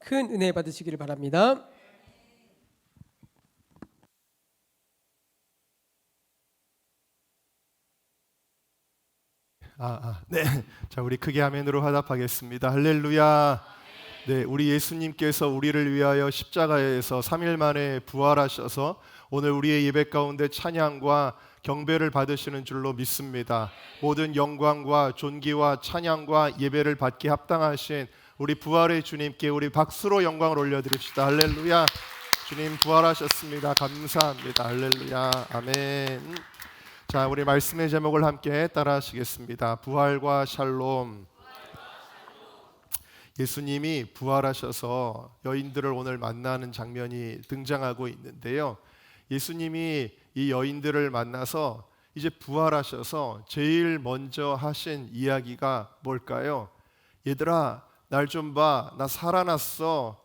큰 은혜 받으시기를 바랍니다. 네. 자, 우리 크게 아멘으로 화답하겠습니다. 할렐루야. 네, 우리 예수님께서 우리를 위하여 십자가에서 3일 만에 부활하셔서 오늘 우리의 예배 가운데 찬양과 경배를 받으시는 줄로 믿습니다. 모든 영광과 존귀와 찬양과 예배를 받기 합당하신 우리 부활의 주님께 우리 박수로 영광을 올려드립시다. 할렐루야. 주님 부활하셨습니다. 감사합니다. 할렐루야. 아멘. 자, 우리 말씀의 제목을 함께 따라하시겠습니다. 부활과 샬롬. 예수님이 부활하셔서 여인들을 오늘 만나는 장면이 등장하고 있는데요. 예수님이 이 여인들을 만나서 이제 부활하셔서 제일 먼저 하신 이야기가 뭘까요? 얘들아, 날 좀 봐. 나 살아났어.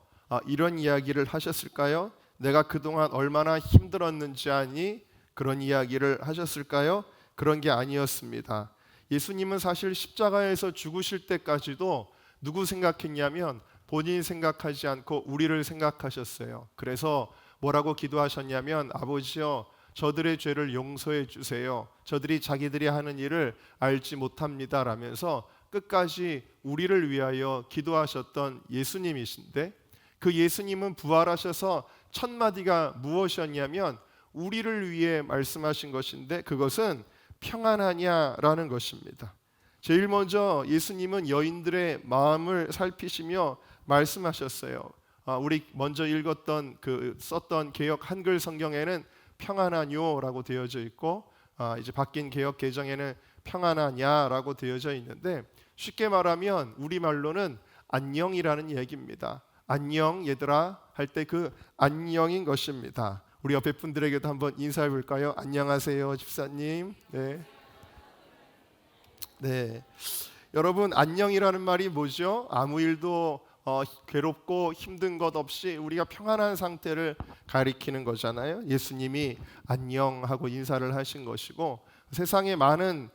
이런 이야기를 하셨을까요? 내가 그동안 얼마나 힘들었는지 아니? 그런 이야기를 하셨을까요? 그런 게 아니었습니다. 예수님은 사실 십자가에서 죽으실 때까지도 누구 생각했냐면 본인이 생각하지 않고 우리를 생각하셨어요. 그래서 뭐라고 기도하셨냐면 아버지여, 저들의 죄를 용서해 주세요. 저들이 자기들이 하는 일을 알지 못합니다 라면서 끝까지 우리를 위하여 기도하셨던 예수님이신데, 그 예수님은 부활하셔서 첫 마디가 무엇이었냐면 우리를 위해 말씀하신 것인데, 그것은 평안하냐라는 것입니다. 제일 먼저 예수님은 여인들의 마음을 살피시며 말씀하셨어요. 우리 먼저 읽었던 썼던 개역 한글 성경에는 평안하뇨라고 되어져 있고, 이제 바뀐 개역 개정에는 평안하냐라고 되어져 있는데, 쉽게 말하면 우리말로는 안녕이라는 얘기입니다. 안녕 얘들아 할 때 그 안녕인 것입니다. 우리 옆에 분들에게도 한번 인사해 볼까요? 안녕하세요, 집사님. 네. 여러분, 안녕이라는 말이 뭐죠? 아무 일도 괴롭고 힘든 것 없이 우리가 평안한 상태를 가리키는 거잖아요. 예수님이 안녕하고 인사를 하신 것이고, 세상의 많은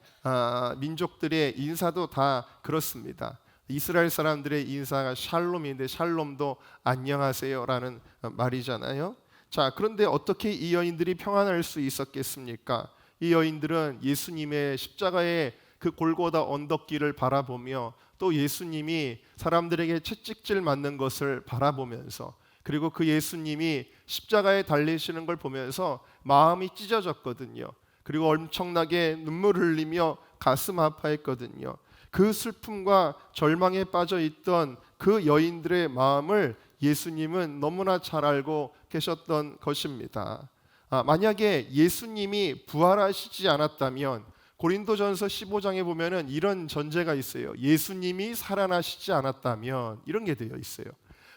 민족들의 인사도 다 그렇습니다. 이스라엘 사람들의 인사가 샬롬인데 샬롬도 안녕하세요라는 말이잖아요. 자, 그런데 어떻게 이 여인들이 평안할 수 있었겠습니까? 이 여인들은 예수님의 십자가의 그 골고다 언덕길을 바라보며, 또 예수님이 사람들에게 채찍질 맞는 것을 바라보면서, 그리고 그 예수님이 십자가에 달리시는 걸 보면서 마음이 찢어졌거든요. 그리고 엄청나게 눈물을 흘리며 가슴 아파했거든요. 그 슬픔과 절망에 빠져 있던 그 여인들의 마음을 예수님은 너무나 잘 알고 계셨던 것입니다. 만약에 예수님이 부활하시지 않았다면, 고린도전서 15장에 보면은 이런 전제가 있어요. 예수님이 살아나시지 않았다면, 이런 게 되어 있어요.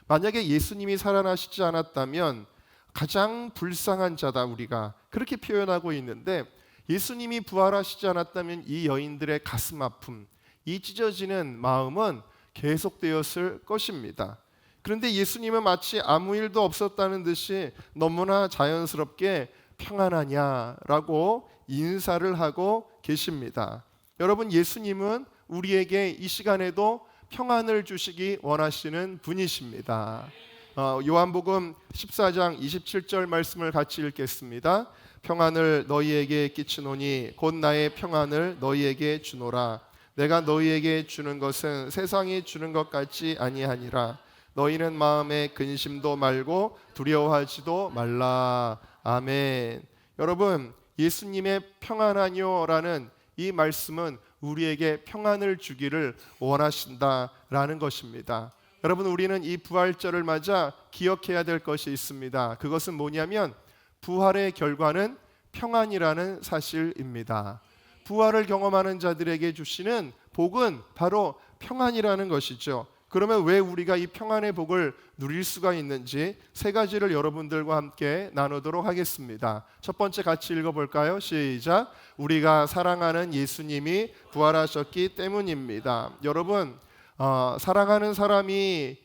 만약에 예수님이 살아나시지 않았다면 가장 불쌍한 자다, 우리가 그렇게 표현하고 있는데, 예수님이 부활하시지 않았다면 이 여인들의 가슴 아픔, 이 찢어지는 마음은 계속되었을 것입니다. 그런데 예수님은 마치 아무 일도 없었다는 듯이 너무나 자연스럽게 평안하냐라고 인사를 하고 계십니다. 여러분, 예수님은 우리에게 이 시간에도 평안을 주시기 원하시는 분이십니다. 요한복음 14장 27절 말씀을 같이 읽겠습니다. 평안을 너희에게 끼치노니 곧 나의 평안을 너희에게 주노라. 내가 너희에게 주는 것은 세상이 주는 것 같지 아니하니라. 너희는 마음에 근심도 말고 두려워하지도 말라. 아멘. 여러분, 예수님의 평안하뇨라는 이 말씀은 우리에게 평안을 주기를 원하신다라는 것입니다. 여러분, 우리는 이 부활절을 맞아 기억해야 될 것이 있습니다. 그것은 뭐냐면 부활의 결과는 평안이라는 사실입니다. 부활을 경험하는 자들에게 주시는 복은 바로 평안이라는 것이죠. 그러면 왜 우리가 이 평안의 복을 누릴 수가 있는지 세 가지를 여러분들과 함께 나누도록 하겠습니다. 첫 번째 같이 읽어볼까요? 시작. 우리가 사랑하는 예수님이 부활하셨기 때문입니다. 여러분, 사랑하는 사람이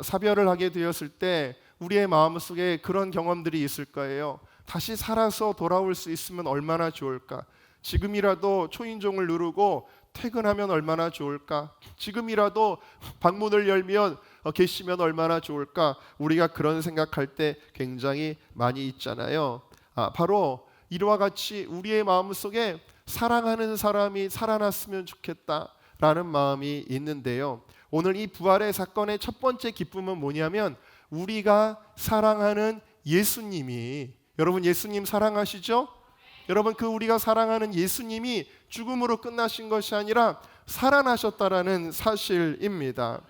사별을 하게 되었을 때 우리의 마음속에 그런 경험들이 있을 거예요. 다시 살아서 돌아올 수 있으면 얼마나 좋을까? 지금이라도 초인종을 누르고 퇴근하면 얼마나 좋을까? 지금이라도 방문을 열면 계시면 얼마나 좋을까? 우리가 그런 생각할 때 굉장히 많이 있잖아요. 바로 이와 같이 우리의 마음속에 사랑하는 사람이 살아났으면 좋겠다라는 마음이 있는데요. 오늘 이 부활의 사건의 첫 번째 기쁨은 뭐냐면 우리가 사랑하는 예수님이, 여러분 예수님 사랑하시죠? 여러분 그 우리가 사랑하는 예수님이 죽음으로 끝나신 것이 아니라 살아나셨다라는 사실입니다.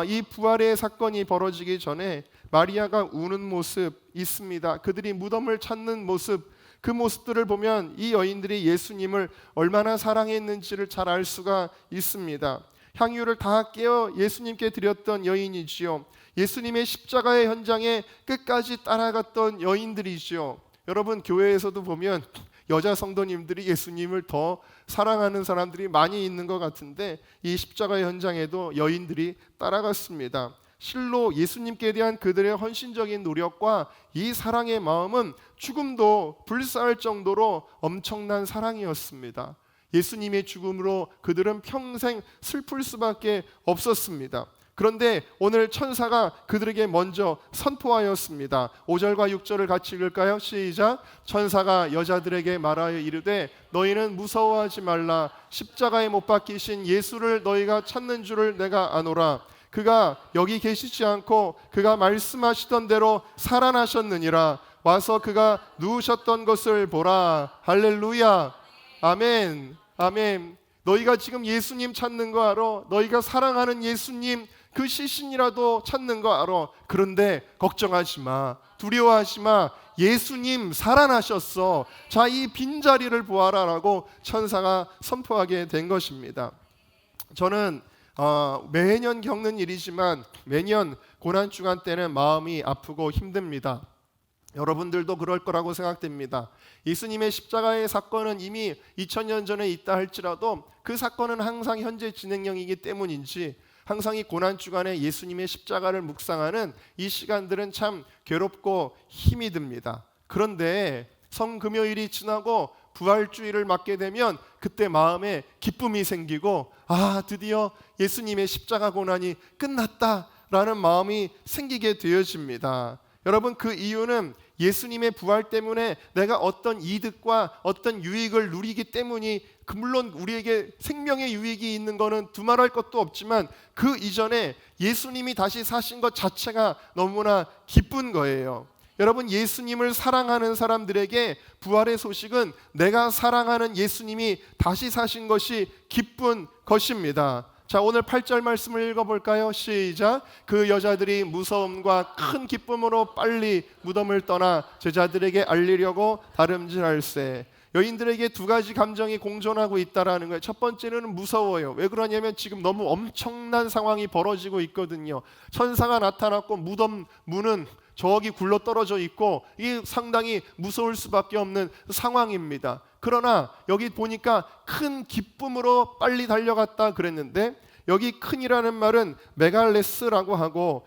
이 부활의 사건이 벌어지기 전에 마리아가 우는 모습 있습니다. 그들이 무덤을 찾는 모습, 그 모습들을 보면 이 여인들이 예수님을 얼마나 사랑했는지를 잘 알 수가 있습니다. 향유를 다 깨어 예수님께 드렸던 여인이지요. 예수님의 십자가의 현장에 끝까지 따라갔던 여인들이지요. 여러분 교회에서도 보면 여자 성도님들이 예수님을 더 사랑하는 사람들이 많이 있는 것 같은데 이 십자가의 현장에도 여인들이 따라갔습니다. 실로 예수님께 대한 그들의 헌신적인 노력과 이 사랑의 마음은 죽음도 불사할 정도로 엄청난 사랑이었습니다. 예수님의 죽음으로 그들은 평생 슬플 수밖에 없었습니다. 그런데 오늘 천사가 그들에게 먼저 선포하였습니다. 5절과 6절을 같이 읽을까요? 시작. 천사가 여자들에게 말하여 이르되 너희는 무서워하지 말라. 십자가에 못 박히신 예수를 너희가 찾는 줄을 내가 아노라. 그가 여기 계시지 않고 그가 말씀하시던 대로 살아나셨느니라. 와서 그가 누우셨던 것을 보라. 할렐루야. 아멘. 아멘. 너희가 지금 예수님 찾는 거 알아? 너희가 사랑하는 예수님 그 시신이라도 찾는 거 알아? 그런데 걱정하지 마. 두려워하지 마. 예수님 살아나셨어. 자, 이 빈자리를 보아라라고 천사가 선포하게 된 것입니다. 저는 매년 겪는 일이지만 매년 고난주간 때는 마음이 아프고 힘듭니다. 여러분들도 그럴 거라고 생각됩니다. 예수님의 십자가의 사건은 이미 2000년 전에 있다 할지라도 그 사건은 항상 현재 진행형이기 때문인지 항상 이 고난주간에 예수님의 십자가를 묵상하는 이 시간들은 참 괴롭고 힘이 듭니다. 그런데 성금요일이 지나고 부활주일을 맞게 되면 그때 마음에 기쁨이 생기고 드디어 예수님의 십자가 고난이 끝났다라는 마음이 생기게 되어집니다. 여러분 그 이유는 예수님의 부활 때문에 내가 어떤 이득과 어떤 유익을 누리기 때문이 물론 우리에게 생명의 유익이 있는 것은 두말할 것도 없지만 그 이전에 예수님이 다시 사신 것 자체가 너무나 기쁜 거예요. 여러분 예수님을 사랑하는 사람들에게 부활의 소식은 내가 사랑하는 예수님이 다시 사신 것이 기쁜 것입니다. 자, 오늘 8절 말씀을 읽어볼까요? 시작. 그 여자들이 무서움과 큰 기쁨으로 빨리 무덤을 떠나 제자들에게 알리려고 다름질할세. 여인들에게 두 가지 감정이 공존하고 있다라는 거예요. 첫 번째는 무서워요. 왜 그러냐면 지금 너무 엄청난 상황이 벌어지고 있거든요. 천사가 나타났고 무덤 문은 저기 굴러 떨어져 있고 이게 상당히 무서울 수밖에 없는 상황입니다. 그러나 여기 보니까 큰 기쁨으로 빨리 달려갔다 그랬는데 여기 큰이라는 말은 메갈레스라고 하고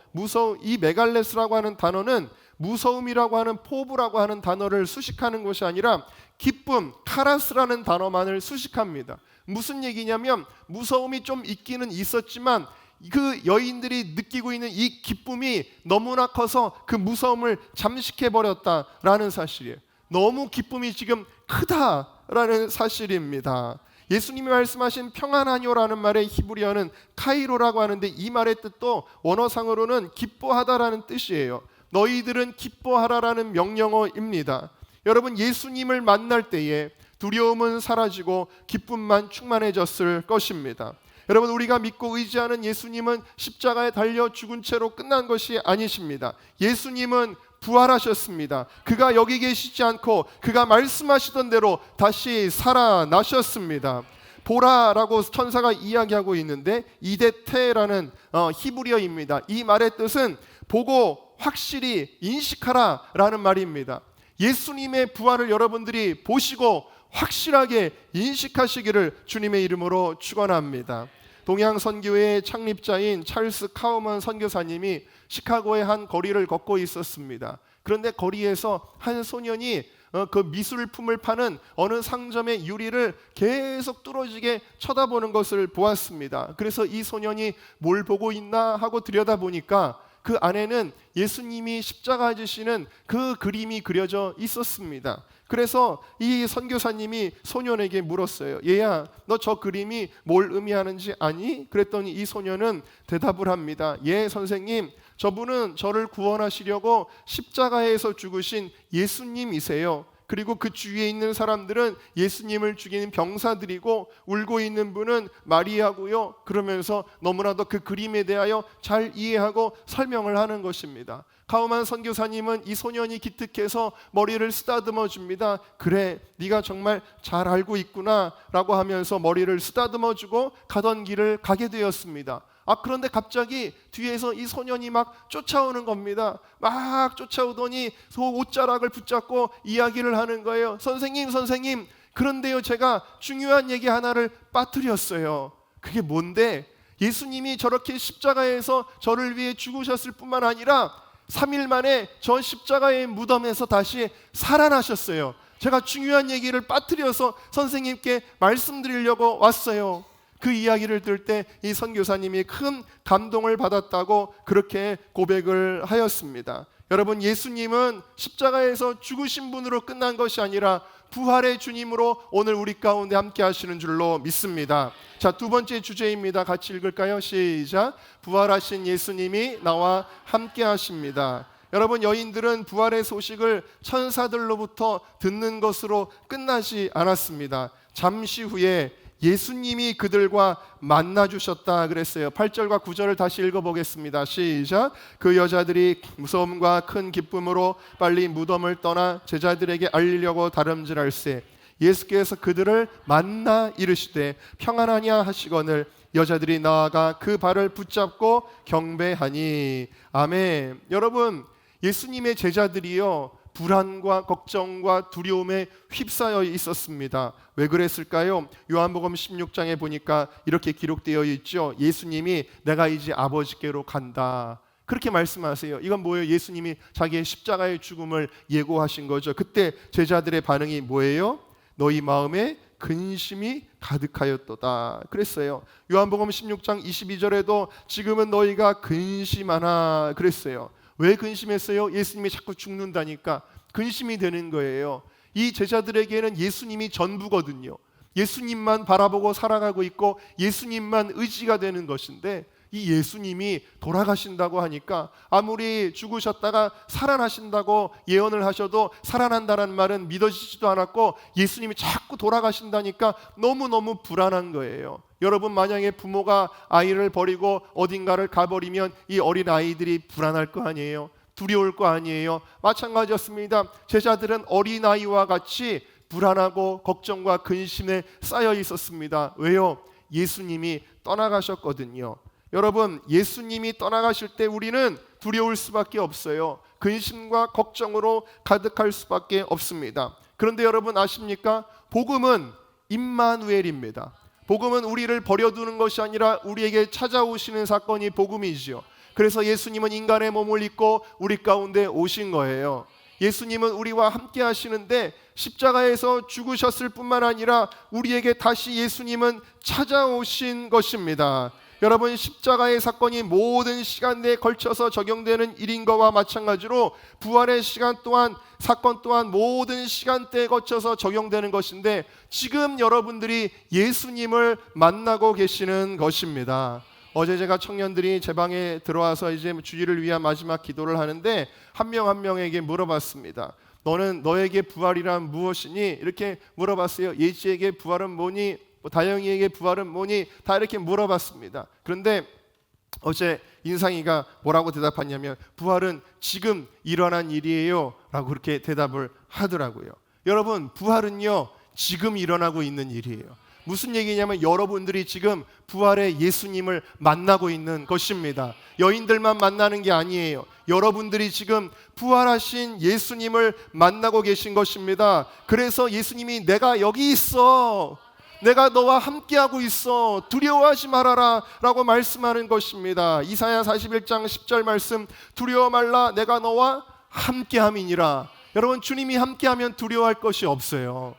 이 메갈레스라고 하는 단어는 무서움이라고 하는 포부라고 하는 단어를 수식하는 것이 아니라 기쁨, 카라스라는 단어만을 수식합니다. 무슨 얘기냐면 무서움이 좀 있기는 있었지만 그 여인들이 느끼고 있는 이 기쁨이 너무나 커서 그 무서움을 잠식해버렸다라는 사실이에요. 너무 기쁨이 지금 크다라는 사실입니다. 예수님이 말씀하신 평안하뇨라는 말의 히브리어는 카이로라고 하는데 이 말의 뜻도 원어상으로는 기뻐하다라는 뜻이에요. 너희들은 기뻐하라라는 명령어입니다. 여러분 예수님을 만날 때에 두려움은 사라지고 기쁨만 충만해졌을 것입니다. 여러분 우리가 믿고 의지하는 예수님은 십자가에 달려 죽은 채로 끝난 것이 아니십니다. 예수님은 부활하셨습니다. 그가 여기 계시지 않고 그가 말씀하시던 대로 다시 살아나셨습니다. 보라라고 천사가 이야기하고 있는데 이데테라는 히브리어입니다. 이 말의 뜻은 보고 확실히 인식하라라는 말입니다. 예수님의 부활을 여러분들이 보시고 확실하게 인식하시기를 주님의 이름으로 축원합니다. 동양선교회의 창립자인 찰스 카우먼 선교사님이 시카고의 한 거리를 걷고 있었습니다. 그런데 거리에서 한 소년이 그 미술품을 파는 어느 상점의 유리를 계속 뚫어지게 쳐다보는 것을 보았습니다. 그래서 이 소년이 뭘 보고 있나 하고 들여다보니까 그 안에는 예수님이 십자가 지시는 그 그림이 그려져 있었습니다. 그래서 이 선교사님이 소년에게 물었어요. 얘야, 너 저 그림이 뭘 의미하는지 아니? 그랬더니 이 소년은 대답을 합니다. 예, 선생님, 저분은 저를 구원하시려고 십자가에서 죽으신 예수님이세요. 그리고 그 주위에 있는 사람들은 예수님을 죽이는 병사들이고 울고 있는 분은 마리아고요. 그러면서 너무나도 그 그림에 대하여 잘 이해하고 설명을 하는 것입니다. 가움한 선교사님은 이 소년이 기특해서 머리를 쓰다듬어 줍니다. 그래, 네가 정말 잘 알고 있구나 라고 하면서 머리를 쓰다듬어 주고 가던 길을 가게 되었습니다. 그런데 갑자기 뒤에서 이 소년이 막 쫓아오는 겁니다. 막 쫓아오더니 그 옷자락을 붙잡고 이야기를 하는 거예요. 선생님, 선생님, 그런데요, 제가 중요한 얘기 하나를 빠뜨렸어요. 그게 뭔데? 예수님이 저렇게 십자가에서 저를 위해 죽으셨을 뿐만 아니라 3일 만에 저 십자가의 무덤에서 다시 살아나셨어요. 제가 중요한 얘기를 빠뜨려서 선생님께 말씀드리려고 왔어요. 그 이야기를 들을 때 이 선교사님이 큰 감동을 받았다고 그렇게 고백을 하였습니다. 여러분, 예수님은 십자가에서 죽으신 분으로 끝난 것이 아니라 부활의 주님으로 오늘 우리 가운데 함께 하시는 줄로 믿습니다. 자, 두 번째 주제입니다. 같이 읽을까요? 시작. 부활하신 예수님이 나와 함께 하십니다. 여러분, 여인들은 부활의 소식을 천사들로부터 듣는 것으로 끝나지 않았습니다. 잠시 후에 예수님이 그들과 만나 주셨다 그랬어요. 8절과 9절을 다시 읽어보겠습니다. 시작. 그 여자들이 무서움과 큰 기쁨으로 빨리 무덤을 떠나 제자들에게 알리려고 다름질할세 예수께서 그들을 만나 이르시되 평안하냐 하시거늘 여자들이 나아가 그 발을 붙잡고 경배하니. 아멘. 여러분, 예수님의 제자들이요, 불안과 걱정과 두려움에 휩싸여 있었습니다. 왜 그랬을까요? 요한복음 16장에 보니까 이렇게 기록되어 있죠. 예수님이 내가 이제 아버지께로 간다, 그렇게 말씀하세요. 이건 뭐예요? 예수님이 자기의 십자가의 죽음을 예고하신 거죠. 그때 제자들의 반응이 뭐예요? 너희 마음에 근심이 가득하였도다 그랬어요. 요한복음 16장 22절에도 지금은 너희가 근심하나 그랬어요. 왜 근심했어요? 예수님이 자꾸 죽는다니까 근심이 되는 거예요. 이 제자들에게는 예수님이 전부거든요. 예수님만 바라보고 살아가고 있고 예수님만 의지가 되는 것인데 이 예수님이 돌아가신다고 하니까 아무리 죽으셨다가 살아나신다고 예언을 하셔도 살아난다는 말은 믿어지지도 않았고 예수님이 자꾸 돌아가신다니까 너무너무 불안한 거예요. 여러분, 만약에 부모가 아이를 버리고 어딘가를 가버리면 이 어린 아이들이 불안할 거 아니에요? 두려울 거 아니에요? 마찬가지였습니다. 제자들은 어린아이와 같이 불안하고 걱정과 근심에 쌓여 있었습니다. 왜요? 예수님이 떠나가셨거든요. 여러분, 예수님이 떠나가실 때 우리는 두려울 수밖에 없어요. 근심과 걱정으로 가득할 수밖에 없습니다. 그런데 여러분 아십니까? 복음은 임마누엘입니다. 복음은 우리를 버려두는 것이 아니라 우리에게 찾아오시는 사건이 복음이지요. 그래서 예수님은 인간의 몸을 입고 우리 가운데 오신 거예요. 예수님은 우리와 함께 하시는데 십자가에서 죽으셨을 뿐만 아니라 우리에게 다시 예수님은 찾아오신 것입니다. 여러분, 십자가의 사건이 모든 시간대에 걸쳐서 적용되는 일인 것과 마찬가지로 부활의 시간 또한 사건 또한 모든 시간대에 거쳐서 적용되는 것인데 지금 여러분들이 예수님을 만나고 계시는 것입니다. 어제 제가 청년들이 제 방에 들어와서 이제 주일을 위한 마지막 기도를 하는데 한 명 한 명에게 물어봤습니다. 너에게 부활이란 무엇이니? 이렇게 물어봤어요. 예지에게 부활은 뭐니? 다영이에게 부활은 뭐니? 다 이렇게 물어봤습니다. 그런데 어제 인상이가 뭐라고 대답하냐면 부활은 지금 일어난 일이에요 라고 그렇게 대답을 하더라고요. 여러분, 부활은요 지금 일어나고 있는 일이에요. 무슨 얘기냐면 여러분들이 지금 부활의 예수님을 만나고 있는 것입니다. 여인들만 만나는 게 아니에요. 여러분들이 지금 부활하신 예수님을 만나고 계신 것입니다. 그래서 예수님이 내가 여기 있어, 내가 너와 함께하고 있어, 두려워하지 말아라 라고 말씀하는 것입니다. 이사야 41장 10절 말씀, 두려워 말라, 내가 너와 함께함이니라. 여러분, 주님이 함께하면 두려워할 것이 없어요.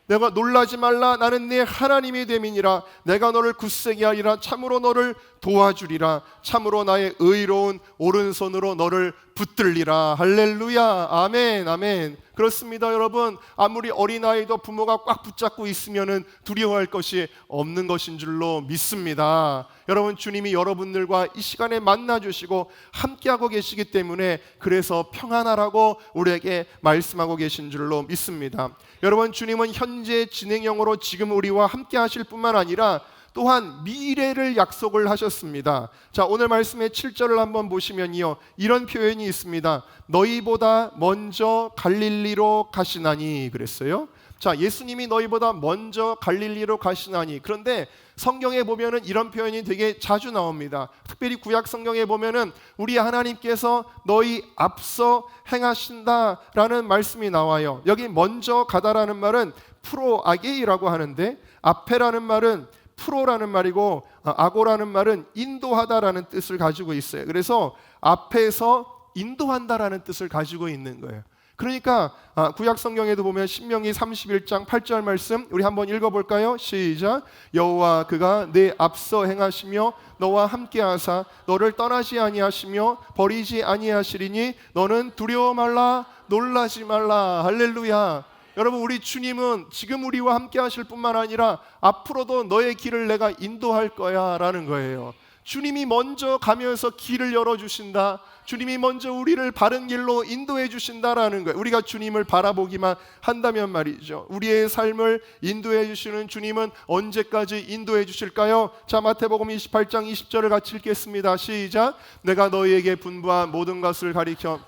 내가 놀라지 말라, 나는 네 하나님이 됨이니라. 내가 너를 굳세게 하리라. 참으로 너를 도와주리라. 참으로 나의 의로운 오른손으로 너를 붙들리라. 할렐루야. 아멘, 아멘. 그렇습니다, 여러분. 아무리 어린아이도 부모가 꽉 붙잡고 있으면은 두려워할 것이 없는 것인 줄로 믿습니다. 여러분, 주님이 여러분들과 이 시간에 만나주시고 함께하고 계시기 때문에 그래서 평안하라고 우리에게 말씀하고 계신 줄로 믿습니다. 여러분, 주님은 현재 진행형으로 지금 우리와 함께 하실 뿐만 아니라 또한 미래를 약속을 하셨습니다. 자, 오늘 말씀의 7절을 한번 보시면요, 이런 표현이 있습니다. 너희보다 먼저 갈릴리로 가시나니 그랬어요. 자, 예수님이 너희보다 먼저 갈릴리로 가시나니. 그런데 성경에 보면은 이런 표현이 되게 자주 나옵니다. 특별히 구약 성경에 보면은 우리 하나님께서 너희 앞서 행하신다라는 말씀이 나와요. 여기 먼저 가다라는 말은 프로아게이라고 하는데, 앞에라는 말은 프로라는 말이고 아고라는 말은 인도하다라는 뜻을 가지고 있어요. 그래서 앞에서 인도한다라는 뜻을 가지고 있는 거예요. 그러니까 구약 성경에도 보면 신명기 31장 8절 말씀 우리 한번 읽어볼까요? 시작. 여호와 그가 내 앞서 행하시며 너와 함께하사 너를 떠나지 아니하시며 버리지 아니하시리니 너는 두려워 말라, 놀라지 말라. 할렐루야. 여러분, 우리 주님은 지금 우리와 함께 하실 뿐만 아니라 앞으로도 너의 길을 내가 인도할 거야 라는 거예요. 주님이 먼저 가면서 길을 열어주신다. 주님이 먼저 우리를 바른 길로 인도해 주신다라는 거예요. 우리가 주님을 바라보기만 한다면 말이죠. 우리의 삶을 인도해 주시는 주님은 언제까지 인도해 주실까요? 자, 마태복음 28장 20절을 같이 읽겠습니다. 시작. 내가 너희에게 분부한 모든 것을 가리켜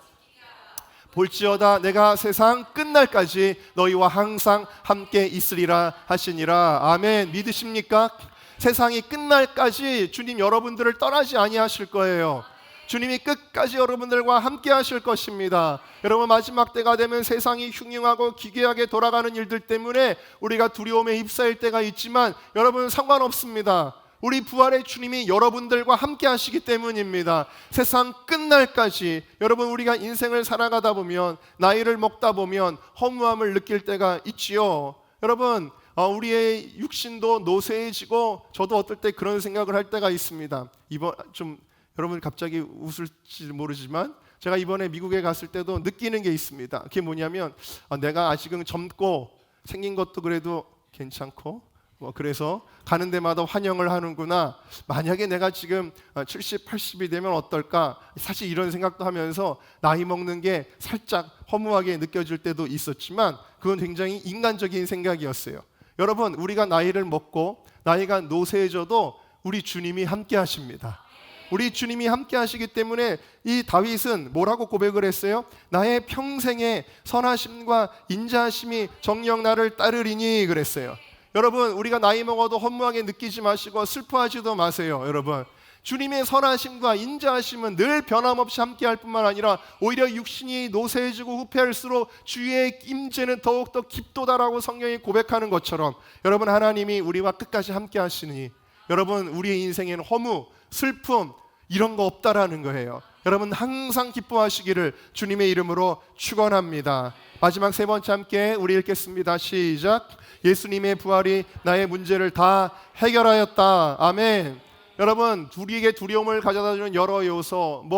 볼지어다 내가 세상 끝날까지 너희와 항상 함께 있으리라 하시니라. 아멘. 믿으십니까? 세상이 끝날까지 주님 여러분들을 떠나지 아니하실 거예요. 주님이 끝까지 여러분들과 함께 하실 것입니다. 여러분, 마지막 때가 되면 세상이 흉흉하고 기괴하게 돌아가는 일들 때문에 우리가 두려움에 휩싸일 때가 있지만 여러분, 상관없습니다. 우리 부활의 주님이 여러분들과 함께 하시기 때문입니다. 세상 끝날까지 여러분, 우리가 인생을 살아가다 보면 나이를 먹다 보면 허무함을 느낄 때가 있지요. 여러분, 우리의 육신도 노쇠해지고 저도 어떨 때 그런 생각을 할 때가 있습니다. 여러분 갑자기 웃을지 모르지만 제가 이번에 미국에 갔을 때도 느끼는 게 있습니다. 그게 뭐냐면 내가 아직은 젊고 생긴 것도 그래도 괜찮고 그래서 가는 데마다 환영을 하는구나. 만약에 내가 지금 70, 80이 되면 어떨까? 사실 이런 생각도 하면서 나이 먹는 게 살짝 허무하게 느껴질 때도 있었지만 그건 굉장히 인간적인 생각이었어요. 여러분, 우리가 나이를 먹고 나이가 노쇠해져도 우리 주님이 함께 하십니다. 우리 주님이 함께 하시기 때문에 이 다윗은 뭐라고 고백을 했어요? 나의 평생의 선하심과 인자하심이 정녕 나를 따르리니 그랬어요. 여러분, 우리가 나이 먹어도 허무하게 느끼지 마시고 슬퍼하지도 마세요. 여러분, 주님의 선하심과 인자하심은 늘 변함없이 함께할 뿐만 아니라 오히려 육신이 노쇠해지고 후패할수록 주의 임재는 더욱더 깊도다라고 성경이 고백하는 것처럼 여러분, 하나님이 우리와 끝까지 함께 하시니 여러분, 우리의 인생에는 허무, 슬픔 이런 거 없다라는 거예요. 여러분, 항상 기뻐하시기를 주님의 이름으로 축원합니다. 마지막 세 번째 함께 우리 읽겠습니다. 시작. 예수님의 부활이 나의 문제를 다 해결하였다. 아멘. 여러분, 우리에게 두려움을 가져다주는 여러 요소,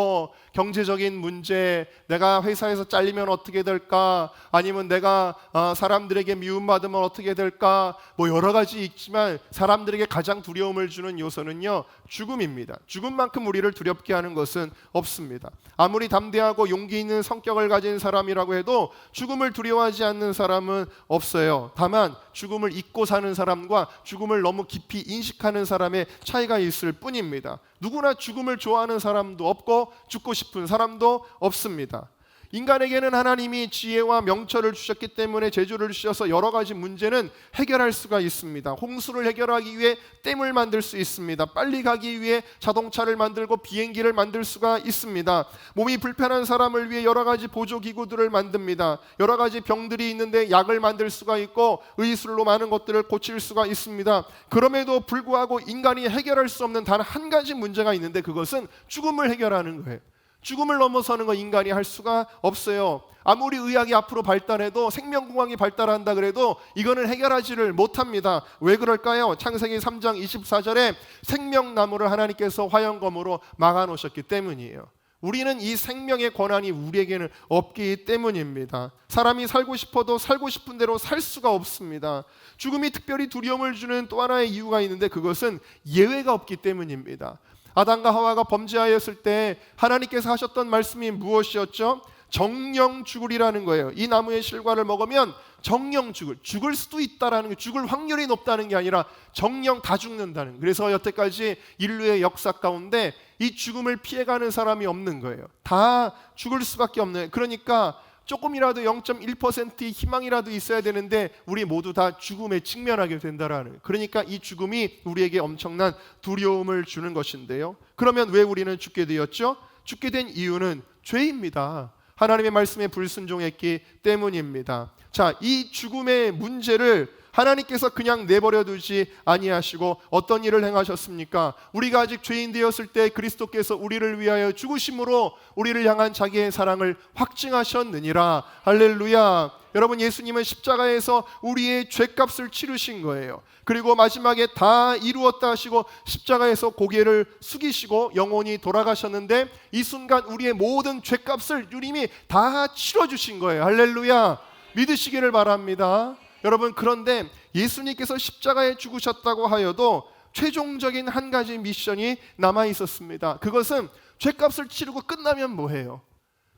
경제적인 문제, 내가 회사에서 잘리면 어떻게 될까, 아니면 내가 사람들에게 미움받으면 어떻게 될까, 여러 가지 있지만 사람들에게 가장 두려움을 주는 요소는요, 죽음입니다. 죽음만큼 우리를 두렵게 하는 것은 없습니다. 아무리 담대하고 용기 있는 성격을 가진 사람이라고 해도 죽음을 두려워하지 않는 사람은 없어요. 다만 죽음을 잊고 사는 사람과 죽음을 너무 깊이 인식하는 사람의 차이가 있을 뿐입니다. 누구나 죽음을 좋아하는 사람도 없고 죽고 싶은 사람도 없습니다. 인간에게는 하나님이 지혜와 명철을 주셨기 때문에 재주를 주셔서 여러 가지 문제는 해결할 수가 있습니다. 홍수를 해결하기 위해 댐을 만들 수 있습니다. 빨리 가기 위해 자동차를 만들고 비행기를 만들 수가 있습니다. 몸이 불편한 사람을 위해 여러 가지 보조기구들을 만듭니다. 여러 가지 병들이 있는데 약을 만들 수가 있고 의술로 많은 것들을 고칠 수가 있습니다. 그럼에도 불구하고 인간이 해결할 수 없는 단 한 가지 문제가 있는데 그것은 죽음을 해결하는 거예요. 죽음을 넘어서는 거 인간이 할 수가 없어요. 아무리 의학이 앞으로 발달해도 생명공학이 발달한다 그래도 이거는 해결하지를 못합니다. 왜 그럴까요? 창세기 3장 24절에 생명나무를 하나님께서 화영검으로 막아놓으셨기 때문이에요. 우리는 이 생명의 권한이 우리에게는 없기 때문입니다. 사람이 살고 싶어도 살고 싶은 대로 살 수가 없습니다. 죽음이 특별히 두려움을 주는 또 하나의 이유가 있는데 그것은 예외가 없기 때문입니다. 아담과 하와가 범죄하였을 때 하나님께서 하셨던 말씀이 무엇이었죠? 정령 죽으리라는 거예요. 이 나무의 실과를 먹으면 정령 죽을 수도 있다라는 게, 죽을 확률이 높다는 게 아니라 정령 다 죽는다는. 그래서 여태까지 인류의 역사 가운데 이 죽음을 피해가는 사람이 없는 거예요. 다 죽을 수밖에 없는. 그러니까 조금이라도 0.1%의 희망이라도 있어야 되는데 우리 모두 다 죽음에 직면하게 된다라는. 그러니까 이 죽음이 우리에게 엄청난 두려움을 주는 것인데요. 그러면 왜 우리는 죽게 되었죠? 죽게 된 이유는 죄입니다. 하나님의 말씀에 불순종했기 때문입니다. 자, 이 죽음의 문제를 하나님께서 그냥 내버려 두지 아니하시고 어떤 일을 행하셨습니까? 우리가 아직 죄인 되었을 때 그리스도께서 우리를 위하여 죽으심으로 우리를 향한 자기의 사랑을 확증하셨느니라. 할렐루야. 여러분, 예수님은 십자가에서 우리의 죄값을 치르신 거예요. 그리고 마지막에 다 이루었다 하시고 십자가에서 고개를 숙이시고 영원히 돌아가셨는데 이 순간 우리의 모든 죄값을 주님이 다 치러주신 거예요. 할렐루야. 믿으시기를 바랍니다. 여러분, 그런데 예수님께서 십자가에 죽으셨다고 하여도 최종적인 한 가지 미션이 남아 있었습니다. 그것은 죄값을 치르고 끝나면 뭐해요?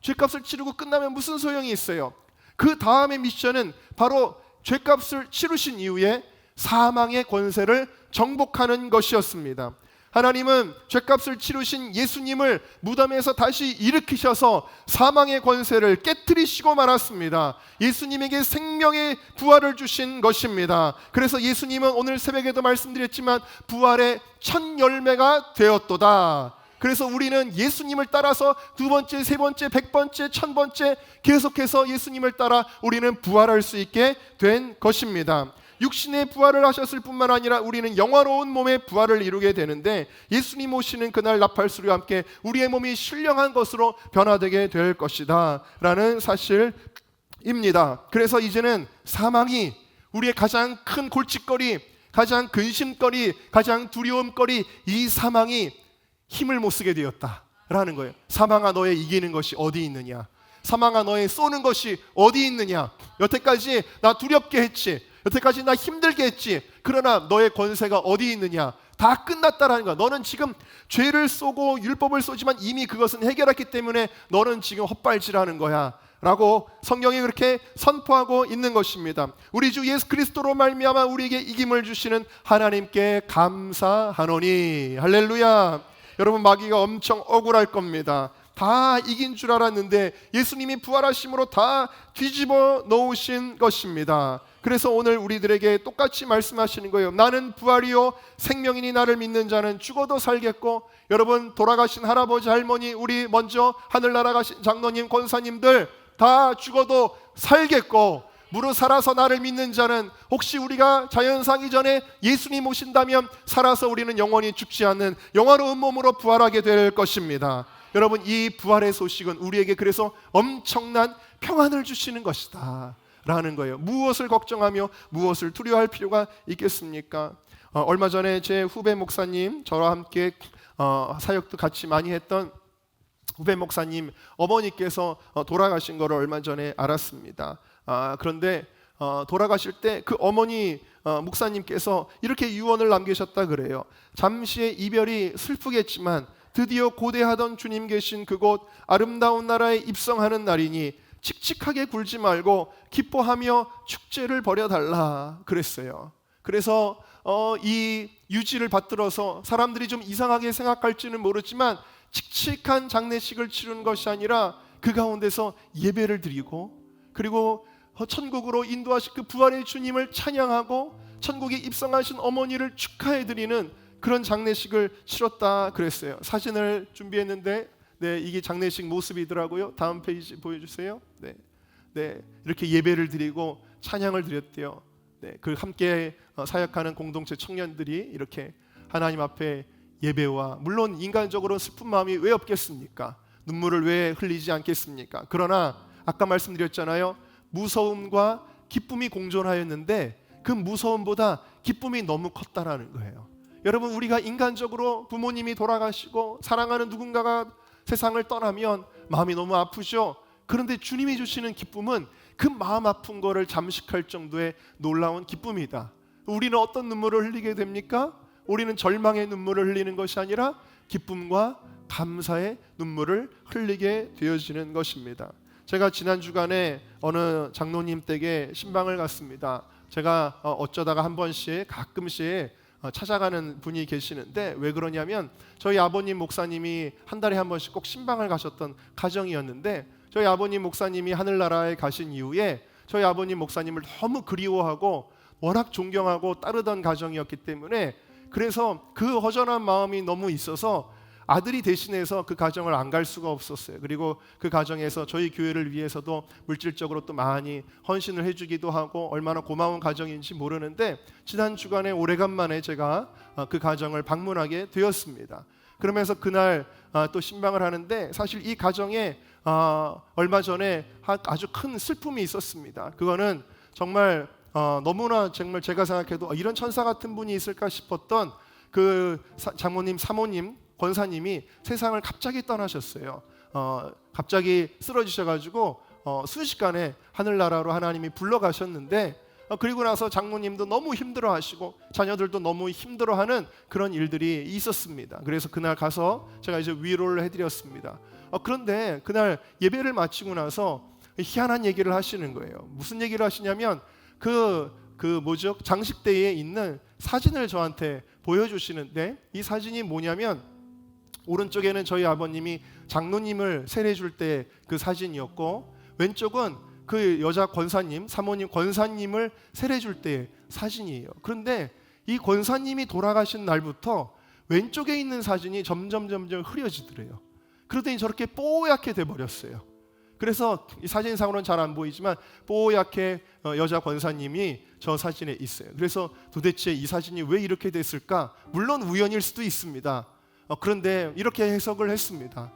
죄값을 치르고 끝나면 무슨 소용이 있어요? 그 다음의 미션은 바로 죄값을 치르신 이후에 사망의 권세를 정복하는 것이었습니다. 하나님은 죄값을 치르신 예수님을 무덤에서 다시 일으키셔서 사망의 권세를 깨트리시고 말았습니다. 예수님에게 생명의 부활을 주신 것입니다. 그래서 예수님은 오늘 새벽에도 말씀드렸지만 부활의 첫 열매가 되었도다. 그래서 우리는 예수님을 따라서 두 번째, 세 번째, 100번째, 1000번째 계속해서 예수님을 따라 우리는 부활할 수 있게 된 것입니다. 육신의 부활을 하셨을 뿐만 아니라 우리는 영화로운 몸의 부활을 이루게 되는데 예수님 오시는 그날 나팔소리와 함께 우리의 몸이 신령한 것으로 변화되게 될 것이다 라는 사실입니다. 그래서 이제는 사망이 우리의 가장 큰 골칫거리, 가장 근심거리, 가장 두려움거리, 이 사망이 힘을 못 쓰게 되었다라는 거예요. 사망아, 너의 이기는 것이 어디 있느냐? 사망아, 너의 쏘는 것이 어디 있느냐? 여태까지 나 두렵게 했지, 여태까지 나 힘들게 했지, 그러나 너의 권세가 어디 있느냐? 다 끝났다라는 거야. 너는 지금 죄를 쏘고 율법을 쏘지만 이미 그것은 해결했기 때문에 너는 지금 헛발질하는 거야 라고 성경이 그렇게 선포하고 있는 것입니다. 우리 주 예수 그리스도로 말미암아 우리에게 이김을 주시는 하나님께 감사하노니. 할렐루야. 여러분, 마귀가 엄청 억울할 겁니다. 다 이긴 줄 알았는데 예수님이 부활하심으로 다 뒤집어 놓으신 것입니다. 그래서 오늘 우리들에게 똑같이 말씀하시는 거예요. 나는 부활이요 생명이니 나를 믿는 자는 죽어도 살겠고. 여러분, 돌아가신 할아버지 할머니, 우리 먼저 하늘나라 가신 장로님 권사님들 다 죽어도 살겠고, 무릇 살아서 나를 믿는 자는, 혹시 우리가 자연상 이전에 예수님 오신다면 살아서 우리는 영원히 죽지 않는 영화로운 몸으로 부활하게 될 것입니다. 여러분, 이 부활의 소식은 우리에게 그래서 엄청난 평안을 주시는 것이다 라는 거예요. 무엇을 걱정하며 무엇을 두려워할 필요가 있겠습니까? 얼마 전에 제 후배 목사님, 저와 함께 사역도 같이 많이 했던 후배 목사님 어머니께서 돌아가신 것을 얼마 전에 알았습니다. 그런데 돌아가실 때 그 어머니 목사님께서 이렇게 유언을 남기셨다 그래요. 잠시의 이별이 슬프겠지만 드디어 고대하던 주님 계신 그곳 아름다운 나라에 입성하는 날이니 칙칙하게 굴지 말고 기뻐하며 축제를 벌여달라 그랬어요. 그래서 이 유지를 받들어서 사람들이 좀 이상하게 생각할지는 모르지만 칙칙한 장례식을 치르는 것이 아니라 그 가운데서 예배를 드리고, 그리고 천국으로 인도하신 그 부활의 주님을 찬양하고 천국에 입성하신 어머니를 축하해드리는 그런 장례식을 치렀다 그랬어요. 사진을 준비했는데 이게 장례식 모습이더라고요. 다음 페이지 보여주세요. 네, 이렇게 예배를 드리고 찬양을 드렸대요. 그 함께 사역하는 공동체 청년들이 이렇게 하나님 앞에 예배와, 물론 인간적으로 슬픈 마음이 왜 없겠습니까? 눈물을 왜 흘리지 않겠습니까? 그러나 아까 말씀드렸잖아요. 무서움과 기쁨이 공존하였는데 그 무서움보다 기쁨이 너무 컸다라는 거예요. 여러분, 우리가 인간적으로 부모님이 돌아가시고 사랑하는 누군가가 세상을 떠나면 마음이 너무 아프죠. 그런데 주님이 주시는 기쁨은 그 마음 아픈 거를 잠식할 정도의 놀라운 기쁨이다. 우리는 어떤 눈물을 흘리게 됩니까? 우리는 절망의 눈물을 흘리는 것이 아니라 기쁨과 감사의 눈물을 흘리게 되어지는 것입니다. 제가 지난 주간에 어느 장로님 댁에 신방을 갔습니다. 제가 어쩌다가 한 번씩 가끔씩 찾아가는 분이 계시는데, 왜 그러냐면 저희 아버님 목사님이 한 달에 한 번씩 꼭 신방을 가셨던 가정이었는데, 저희 아버님 목사님이 하늘나라에 가신 이후에 저희 아버님 목사님을 너무 그리워하고 워낙 존경하고 따르던 가정이었기 때문에, 그래서 그 허전한 마음이 너무 있어서 아들이 대신해서 그 가정을 안 갈 수가 없었어요. 그리고 그 가정에서 저희 교회를 위해서도 물질적으로 또 많이 헌신을 해주기도 하고 얼마나 고마운 가정인지 모르는데, 지난 주간에 오래간만에 제가 그 가정을 방문하게 되었습니다. 그러면서 그날 또 신방을 하는데, 사실 이 가정에 얼마 전에 아주 큰 슬픔이 있었습니다. 그거는 정말 너무나 정말 제가 생각해도 이런 천사 같은 분이 있을까 싶었던 그 장모님, 사모님, 권사님이 세상을 갑자기 떠나셨어요. 갑자기 쓰러지셔가지고 순식간에 하늘나라로 하나님이 불러가셨는데, 그리고 나서 장모님도 너무 힘들어하시고 자녀들도 너무 힘들어하는 그런 일들이 있었습니다. 그래서 그날 가서 제가 이제 위로를 해드렸습니다. 그런데 그날 예배를 마치고 나서 희한한 얘기를 하시는 거예요. 무슨 얘기를 하시냐면 장식대에 있는 사진을 저한테 보여주시는데, 이 사진이 뭐냐면 오른쪽에는 저희 아버님이 장로님을 세례줄 때 그 사진이었고, 왼쪽은 그 여자 권사님, 사모님 권사님을 세례줄 때의 사진이에요. 그런데 이 권사님이 돌아가신 날부터 왼쪽에 있는 사진이 점점 흐려지더래요. 그러더니 저렇게 뽀얗게 돼버렸어요. 그래서 이 사진상으로는 잘 안 보이지만 뽀얗게 여자 권사님이 저 사진에 있어요. 그래서 도대체 이 사진이 왜 이렇게 됐을까? 물론 우연일 수도 있습니다. 그런데 이렇게 해석을 했습니다.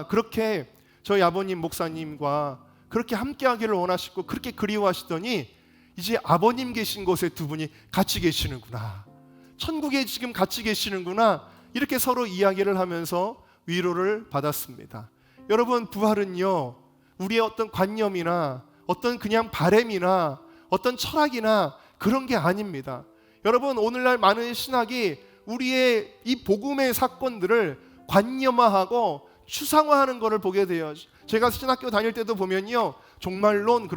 그렇게 저희 아버님 목사님과 그렇게 함께하기를 원하시고 그렇게 그리워하시더니 이제 아버님 계신 곳에 두 분이 같이 계시는구나, 천국에 지금 같이 계시는구나, 이렇게 서로 이야기를 하면서 위로를 받았습니다. 여러분, 부활은요, 우리의 어떤 관념이나 어떤 그냥 바램이나 어떤 철학이나 그런 게 아닙니다. 여러분, 오늘날 많은 신학이 우리의 이 복음의 사건들을 관념화하고 추상화하는 것을 보게 돼요. 제가 신학교 다닐 때도 보면요, 종말론은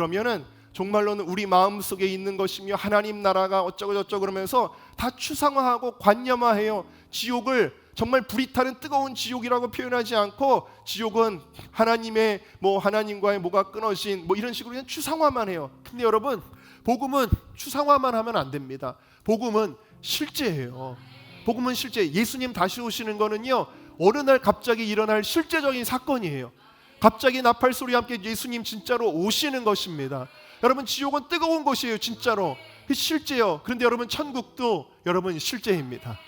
우리 마음속에 있는 것이며 하나님 나라가 어쩌고 저쩌고 그러면서 다 추상화하고 관념화해요. 지옥을 정말 불이 타는 뜨거운 지옥이라고 표현하지 않고, 지옥은 하나님과의 뭐가 끊어진 이런 식으로 그냥 추상화만 해요. 근데 여러분, 복음은 추상화만 하면 안 됩니다. 복음은 실제예요. 복음은 실제. 예수님 다시 오시는 거는요, 어느 날 갑자기 일어날 실제적인 사건이에요. 갑자기 나팔 소리와 함께 예수님 진짜로 오시는 것입니다. 여러분, 지옥은 뜨거운 곳이에요. 진짜로 실제요. 그런데 여러분, 천국도 여러분 실제입니다.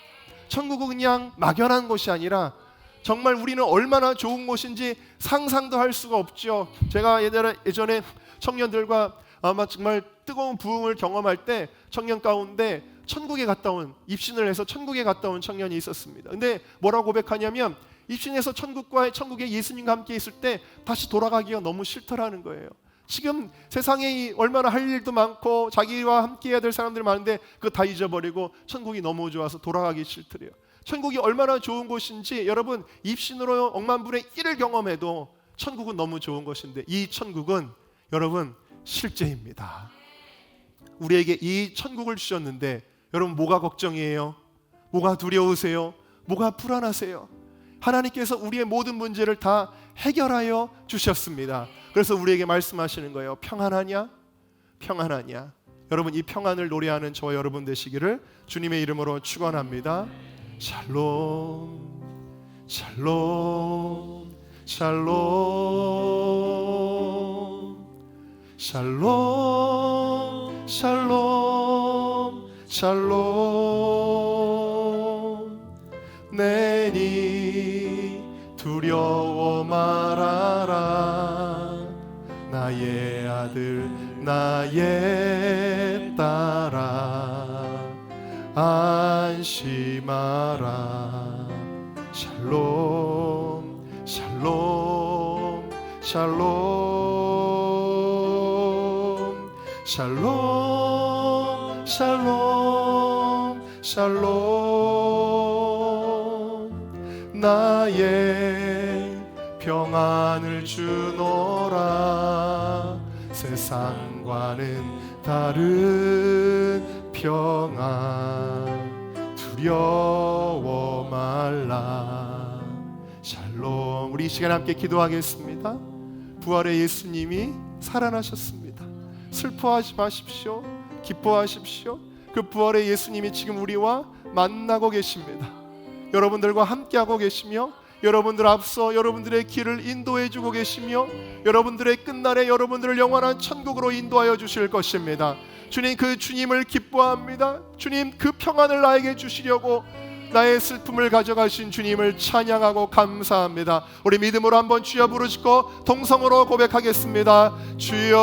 천국은 그냥 막연한 곳이 아니라 정말 우리는 얼마나 좋은 곳인지 상상도 할 수가 없죠. 제가 예전에 청년들과 정말 뜨거운 부흥을 경험할 때 청년 가운데 천국에 갔다 온, 입신을 해서 천국에 갔다 온 청년이 있었습니다. 근데 뭐라고 고백하냐면, 입신해서 천국에 예수님과 함께 있을 때 다시 돌아가기가 너무 싫더라는 거예요. 지금 세상에 얼마나 할 일도 많고 자기와 함께 해야 될 사람들이 많은데 그거 다 잊어버리고 천국이 너무 좋아서 돌아가기 싫더래요. 천국이 얼마나 좋은 곳인지 여러분, 입신으로 억만분의 1을 경험해도 천국은 너무 좋은 것인데, 이 천국은 여러분 실제입니다. 우리에게 이 천국을 주셨는데 여러분, 뭐가 걱정이에요? 뭐가 두려우세요? 뭐가 불안하세요? 하나님께서 우리의 모든 문제를 다 해결하여 주셨습니다. 그래서 우리에게 말씀하시는 거예요. 평안하냐? 평안하냐? 여러분, 이 평안을 노래하는 저와 여러분 되시기를 주님의 이름으로 축원합니다. 샬롬, 샬롬, 샬롬, 샬롬, 샬롬, 샬롬. 내니 두려워 마 말아라. 나의 아들 나의 딸아 안심하라. 샬롬 샬롬 샬롬 샬롬 샬롬 샬롬. 나의 평안을 주노라. 세상과는 다른 평안 두려워 말라. 샬롬. 우리 이 시간 함께 기도하겠습니다. 부활의 예수님이 살아나셨습니다. 슬퍼하지 마십시오. 기뻐하십시오. 그 부활의 예수님이 지금 우리와 만나고 계십니다. 여러분들과 함께하고 계시며 여러분들 앞서 여러분들의 길을 인도해 주고 계시며 여러분들의 끝날에 여러분들을 영원한 천국으로 인도하여 주실 것입니다. 주님, 그 주님을 기뻐합니다. 주님, 그 평안을 나에게 주시려고 나의 슬픔을 가져가신 주님을 찬양하고 감사합니다. 우리 믿음으로 한번 주여 부르시고 동성으로 고백하겠습니다. 주여.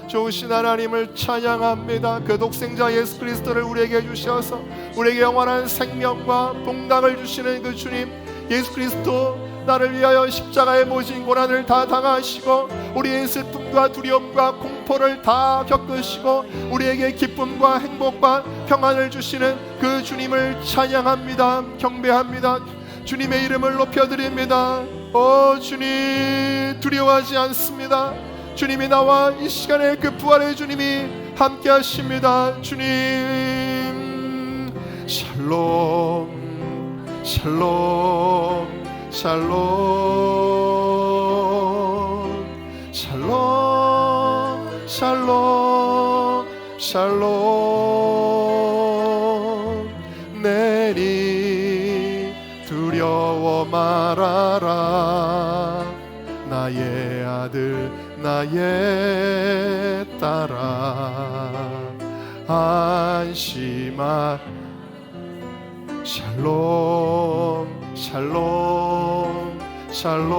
좋으신 하나님을 찬양합니다. 그 독생자 예수 그리스도를 우리에게 주셔서 우리에게 영원한 생명과 복락을 주시는 그 주님, 예수 그리스도 나를 위하여 십자가의 모진 고난을 다 당하시고 우리의 슬픔과 두려움과 공포를 다 겪으시고 우리에게 기쁨과 행복과 평안을 주시는 그 주님을 찬양합니다. 경배합니다. 주님의 이름을 높여드립니다. 오 주님, 두려워하지 않습니다. 주님이 나와 이 시간에 그 부활의 주님이 함께 하십니다. 주님 샬롬 샬롬 샬롬 샬롬 샬롬 샬롬. 내리 두려워 말아라. 나의 아들 나의 딸아 안심하. 샬롬 샬롬 샬롬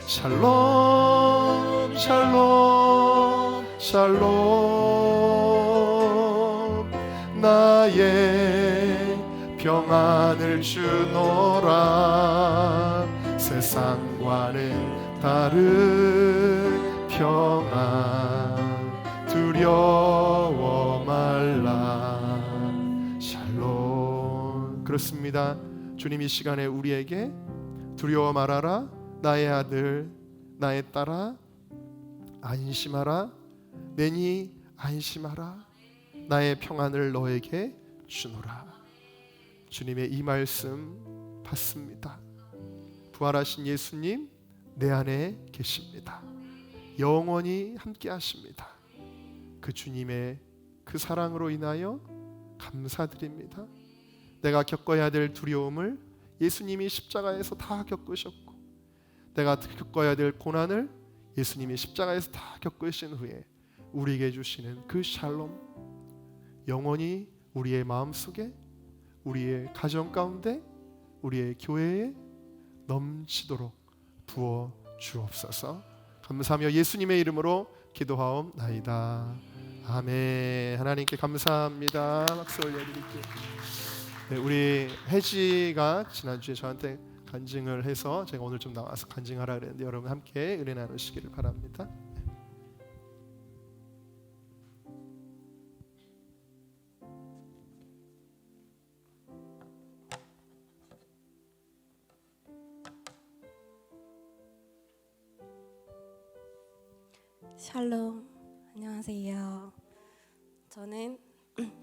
샬롬 샬롬 샬롬. 나의 평안을 주노라. 세상과는 다른 평안 두려워 말라. 샬롬. 그렇습니다. 주님 이 시간에 우리에게 두려워 말아라. 나의 아들 나의 딸아 안심하라. 내니 안심하라. 나의 평안을 너에게 주노라. 주님의 이 말씀 받습니다. 부활하신 예수님 내 안에 계십니다. 영원히 함께 하십니다. 그 주님의 그 사랑으로 인하여 감사드립니다. 내가 겪어야 될 두려움을 예수님이 십자가에서 다 겪으셨고 내가 겪어야 될 고난을 예수님이 십자가에서 다 겪으신 후에 우리에게 주시는 그 샬롬 영원히 우리의 마음속에 우리의 가정 가운데 우리의 교회에 넘치도록 부어 주옵소서. 감사하며 예수님의 이름으로 기도하옵나이다. 아멘. 하나님께 감사합니다. 박수 올려드릴게요. 네, 우리 혜지가 지난주에 저한테 간증을 해서 제가 오늘 좀 나와서 간증하라 그랬는데 여러분 함께 은혜 나누시기를 바랍니다. 샬롬, 안녕하세요. 저는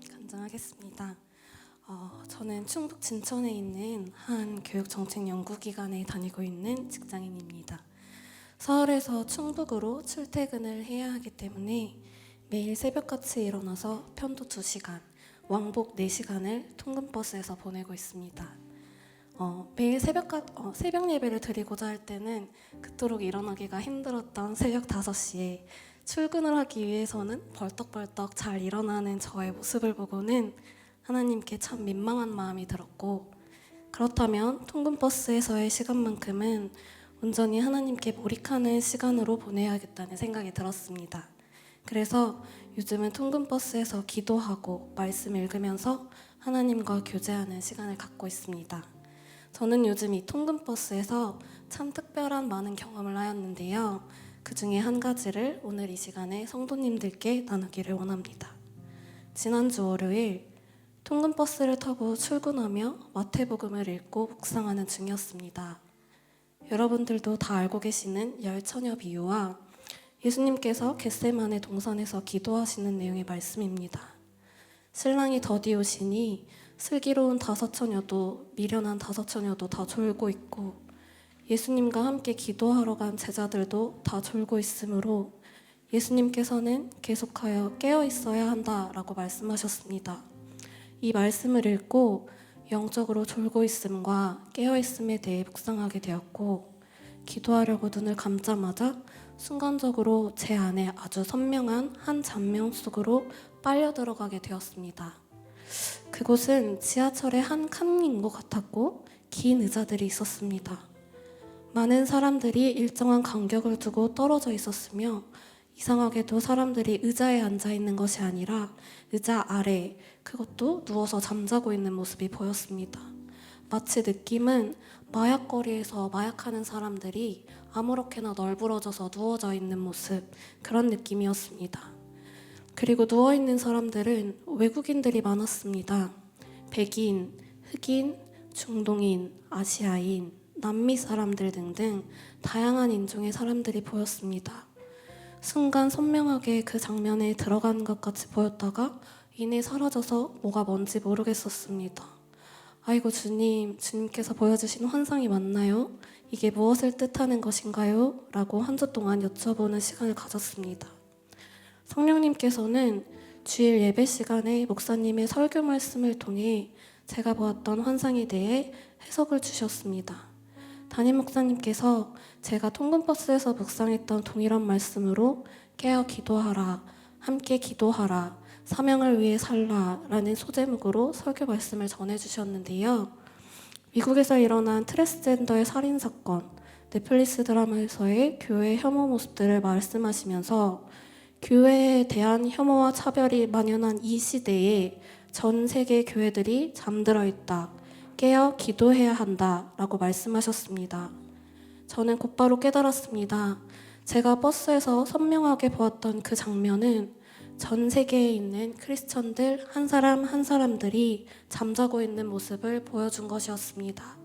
간증하겠습니다. 저는 충북 진천에 있는 한 교육정책연구기관에 다니고 있는 직장인입니다. 서울에서 충북으로 출퇴근을 해야 하기 때문에 매일 새벽같이 일어나서 편도 2시간, 왕복 4시간을 통근버스에서 보내고 있습니다. 매일 새벽 예배를 드리고자 할 때는 그토록 일어나기가 힘들었던 새벽 5시에 출근을 하기 위해서는 벌떡벌떡 잘 일어나는 저의 모습을 보고는 하나님께 참 민망한 마음이 들었고, 그렇다면 통근버스에서의 시간만큼은 온전히 하나님께 몰입하는 시간으로 보내야겠다는 생각이 들었습니다. 그래서 요즘은 통근버스에서 기도하고 말씀 읽으면서 하나님과 교제하는 시간을 갖고 있습니다. 저는 요즘 이 통근버스에서 참 특별한 많은 경험을 하였는데요. 그 중에 한 가지를 오늘 이 시간에 성도님들께 나누기를 원합니다. 지난주 월요일 통근버스를 타고 출근하며 마태복음을 읽고 묵상하는 중이었습니다. 여러분들도 다 알고 계시는 열처녀 비유와 예수님께서 겟세마네 동산에서 기도하시는 내용의 말씀입니다. 신랑이 더디 오시니 슬기로운 5처녀도 미련한 5처녀도 다 졸고 있고 예수님과 함께 기도하러 간 제자들도 다 졸고 있으므로 예수님께서는 계속하여 깨어 있어야 한다라고 말씀하셨습니다. 이 말씀을 읽고 영적으로 졸고 있음과 깨어 있음에 대해 묵상하게 되었고, 기도하려고 눈을 감자마자 순간적으로 제 안에 아주 선명한 한 장면 속으로 빨려 들어가게 되었습니다. 그곳은 지하철의 한 칸인 것 같았고 긴 의자들이 있었습니다. 많은 사람들이 일정한 간격을 두고 떨어져 있었으며, 이상하게도 사람들이 의자에 앉아 있는 것이 아니라 의자 아래, 그것도 누워서 잠자고 있는 모습이 보였습니다. 마치 느낌은 마약거리에서 마약하는 사람들이 아무렇게나 널브러져서 누워져 있는 모습, 그런 느낌이었습니다. 그리고 누워있는 사람들은 외국인들이 많았습니다. 백인, 흑인, 중동인, 아시아인, 남미 사람들 등등 다양한 인종의 사람들이 보였습니다. 순간 선명하게 그 장면에 들어간 것 같이 보였다가 이내 사라져서 뭐가 뭔지 모르겠었습니다. 아이고 주님께서 보여주신 환상이 맞나요? 이게 무엇을 뜻하는 것인가요? 라고 한 주 동안 여쭤보는 시간을 가졌습니다. 성령님께서는 주일 예배 시간에 목사님의 설교 말씀을 통해 제가 보았던 환상에 대해 해석을 주셨습니다. 담임 목사님께서 제가 통근버스에서 묵상했던 동일한 말씀으로 깨어 기도하라, 함께 기도하라, 사명을 위해 살라 라는 소제목으로 설교 말씀을 전해주셨는데요. 미국에서 일어난 트랜스젠더의 살인사건, 넷플릭스 드라마에서의 교회 혐오 모습들을 말씀하시면서 교회에 대한 혐오와 차별이 만연한 이 시대에 전 세계 교회들이 잠들어 있다, 깨어 기도해야 한다라고 말씀하셨습니다. 저는 곧바로 깨달았습니다. 제가 버스에서 선명하게 보았던 그 장면은 전 세계에 있는 크리스천들 한 사람 한 사람들이 잠자고 있는 모습을 보여준 것이었습니다.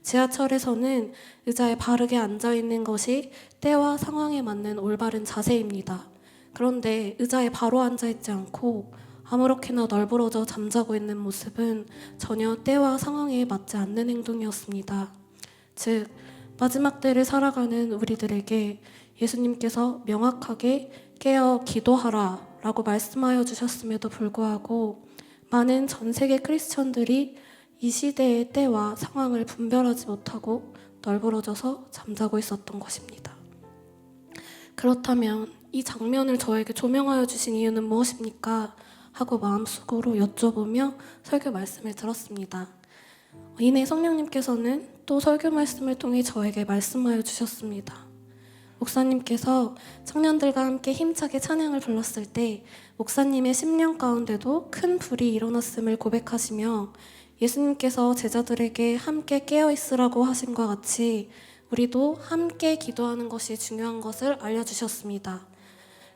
지하철에서는 의자에 바르게 앉아있는 것이 때와 상황에 맞는 올바른 자세입니다. 그런데 의자에 바로 앉아있지 않고 아무렇게나 널브러져 잠자고 있는 모습은 전혀 때와 상황에 맞지 않는 행동이었습니다. 즉, 마지막 때를 살아가는 우리들에게 예수님께서 명확하게 깨어 기도하라 라고 말씀하여 주셨음에도 불구하고 많은 전 세계 크리스천들이 이 시대의 때와 상황을 분별하지 못하고 널브러져서 잠자고 있었던 것입니다. 그렇다면 이 장면을 저에게 조명하여 주신 이유는 무엇입니까? 하고 마음속으로 여쭤보며 설교 말씀을 들었습니다. 이내 성령님께서는 또 설교 말씀을 통해 저에게 말씀하여 주셨습니다. 목사님께서 청년들과 함께 힘차게 찬양을 불렀을 때 목사님의 심령 가운데도 큰 불이 일어났음을 고백하시며 예수님께서 제자들에게 함께 깨어있으라고 하신 것 같이 우리도 함께 기도하는 것이 중요한 것을 알려주셨습니다.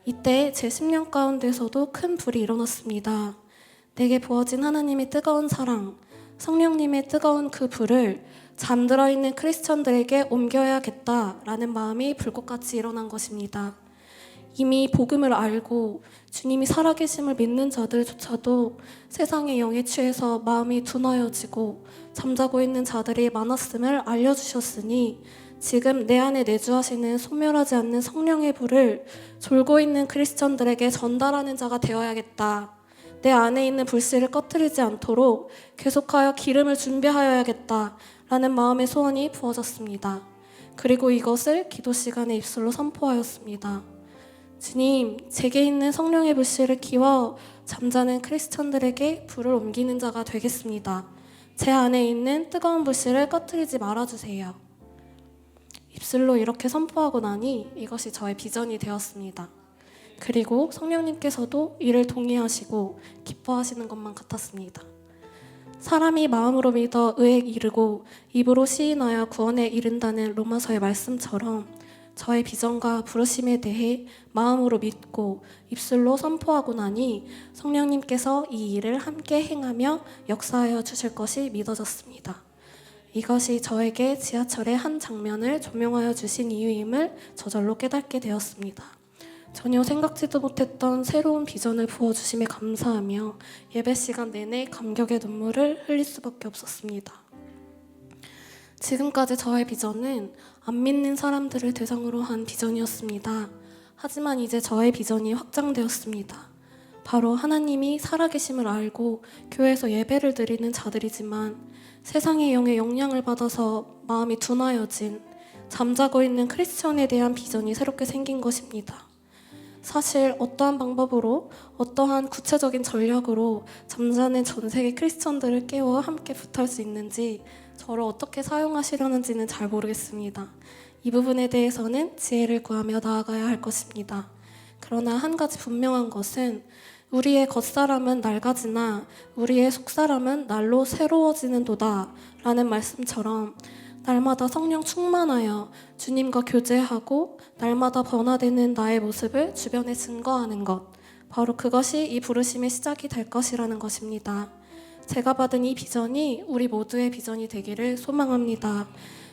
이때 제 심령 가운데서도 큰 불이 일어났습니다. 내게 부어진 하나님의 뜨거운 사랑, 성령님의 뜨거운 그 불을 잠들어 있는 크리스천들에게 옮겨야겠다라는 마음이 불꽃같이 일어난 것입니다. 이미 복음을 알고 주님이 살아계심을 믿는 자들조차도 세상의 영에 취해서 마음이 둔하여지고 잠자고 있는 자들이 많았음을 알려주셨으니 지금 내 안에 내주하시는 소멸하지 않는 성령의 불을 졸고 있는 크리스천들에게 전달하는 자가 되어야겠다. 내 안에 있는 불씨를 꺼뜨리지 않도록 계속하여 기름을 준비하여야겠다 라는 마음의 소원이 부어졌습니다. 그리고 이것을 기도 시간에 입술로 선포하였습니다. 주님, 제게 있는 성령의 불씨를 키워 잠자는 크리스천들에게 불을 옮기는 자가 되겠습니다. 제 안에 있는 뜨거운 불씨를 꺼뜨리지 말아주세요. 입술로 이렇게 선포하고 나니 이것이 저의 비전이 되었습니다. 그리고 성령님께서도 이를 동의하시고 기뻐하시는 것만 같았습니다. 사람이 마음으로 믿어 의에 이르고 입으로 시인하여 구원에 이른다는 로마서의 말씀처럼 저의 비전과 부르심에 대해 마음으로 믿고 입술로 선포하고 나니 성령님께서 이 일을 함께 행하며 역사하여 주실 것이 믿어졌습니다. 이것이 저에게 지하철의 한 장면을 조명하여 주신 이유임을 저절로 깨닫게 되었습니다. 전혀 생각지도 못했던 새로운 비전을 부어주심에 감사하며 예배 시간 내내 감격의 눈물을 흘릴 수밖에 없었습니다. 지금까지 저의 비전은 안 믿는 사람들을 대상으로 한 비전이었습니다. 하지만 이제 저의 비전이 확장되었습니다. 바로 하나님이 살아계심을 알고 교회에서 예배를 드리는 자들이지만 세상의 영의 영향을 받아서 마음이 둔하여진 잠자고 있는 크리스천에 대한 비전이 새롭게 생긴 것입니다. 사실 어떠한 방법으로 어떠한 구체적인 전략으로 잠자는 전 세계 크리스천들을 깨워 함께 붙을 수 있는지 저를 어떻게 사용하시려는지는 잘 모르겠습니다. 이 부분에 대해서는 지혜를 구하며 나아가야 할 것입니다. 그러나 한 가지 분명한 것은 우리의 겉사람은 낡아지나 우리의 속사람은 날로 새로워지는도다 라는 말씀처럼 날마다 성령 충만하여 주님과 교제하고 날마다 변화되는 나의 모습을 주변에 증거하는 것, 바로 그것이 이 부르심의 시작이 될 것이라는 것입니다. 제가 받은 이 비전이 우리 모두의 비전이 되기를 소망합니다.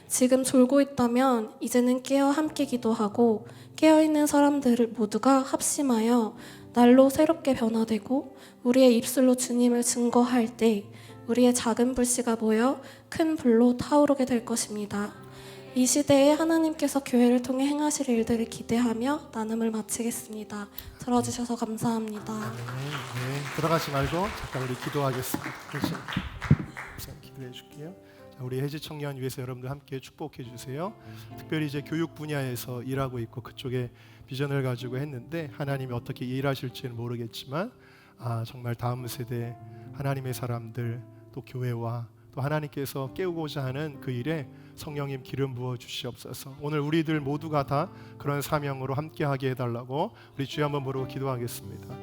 지금 졸고 있다면 이제는 깨어 함께 기도하고 깨어있는 사람들 모두가 합심하여 날로 새롭게 변화되고 우리의 입술로 주님을 증거할 때 우리의 작은 불씨가 모여 큰 불로 타오르게 될 것입니다. 이 시대에 하나님께서 교회를 통해 행하실 일들을 기대하며 나눔을 마치겠습니다. 들어주셔서 감사합니다. 네, 들어가지 말고 잠깐 우리 기도하겠습니다. 우선 기도해 줄게요. 우리 해지 청년 위해서 여러분들 함께 축복해 주세요. 특별히 이제 교육 분야에서 일하고 있고 그쪽에 비전을 가지고 했는데 하나님이 어떻게 일하실지는 모르겠지만 정말 다음 세대 하나님의 사람들 또 교회와 또 하나님께서 깨우고자 하는 그 일에 성령님 기름 부어 주시옵소서. 오늘 우리들 모두가 다 그런 사명으로 함께하게 해달라고 우리 주여 한번 부르고 기도하겠습니다.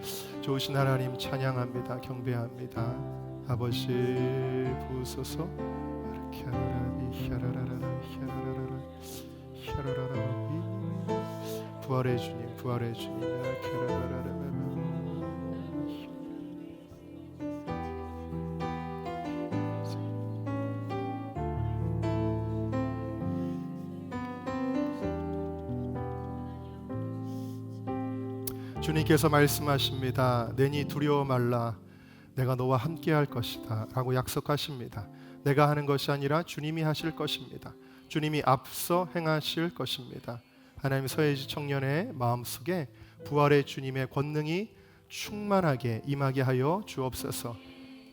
좋으신 하나님 찬양합니다. 경배합니다. 아버지 부으소서. 부활의 주님, 부활의 주님. 주님께서 말씀하십니다. 내니 두려워 말라. 내가 너와 함께 할 것이다 라고 약속하십니다. 내가 하는 것이 아니라 주님이 하실 것입니다. 주님이 앞서 행하실 것입니다. 하나님 서해지 청년의 마음속에 부활의 주님의 권능이 충만하게 임하게 하여 주옵소서.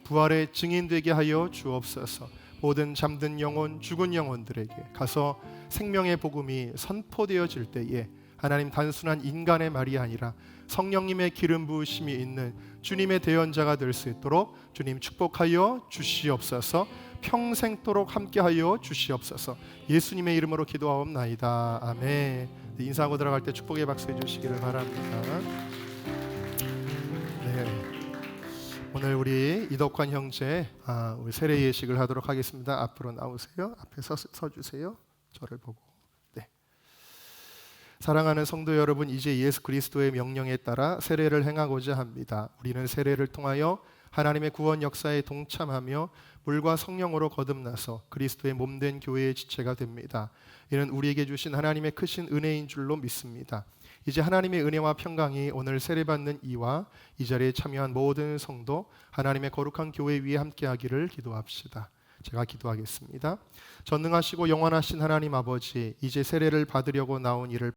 부활의 증인되게 하여 주옵소서. 모든 잠든 영혼, 죽은 영혼들에게 가서 생명의 복음이 선포되어질 때에 하나님 단순한 인간의 말이 아니라 성령님의 기름 부으심이 있는 주님의 대언자가 될 수 있도록 주님 축복하여 주시옵소서. 평생도록 함께하여 주시옵소서. 예수님의 이름으로 기도하옵나이다. 아멘. 인사하고 들어갈 때 축복의 박수 해주시기를 바랍니다. 네. 오늘 우리 이덕환 형제 우리 세례 예식을 하도록 하겠습니다. 앞으로 나오세요. 앞에 서주세요. 저를 보고. 네. 사랑하는 성도 여러분, 이제 예수 그리스도의 명령에 따라 세례를 행하고자 합니다. 우리는 세례를 통하여 하나님의 구원 역사에 동참하며 물과 성령으로 거듭나서 그리스도의 몸된 교회의 지체가 됩니다. 이는 우리에게 주신 하나님의 크신 은혜인 줄로 믿습니다. 이제 하나님의 은혜와 평강이 오늘 세례받는 이와 이 자리에 참여한 모든 성도 하나님의 거룩한 교회 위에 함께하기를 기도합시다. 제가 기도하겠습니다. 전능하시고 영원하신 하나님 아버지, 이제 세례를 받으려고 나온 이를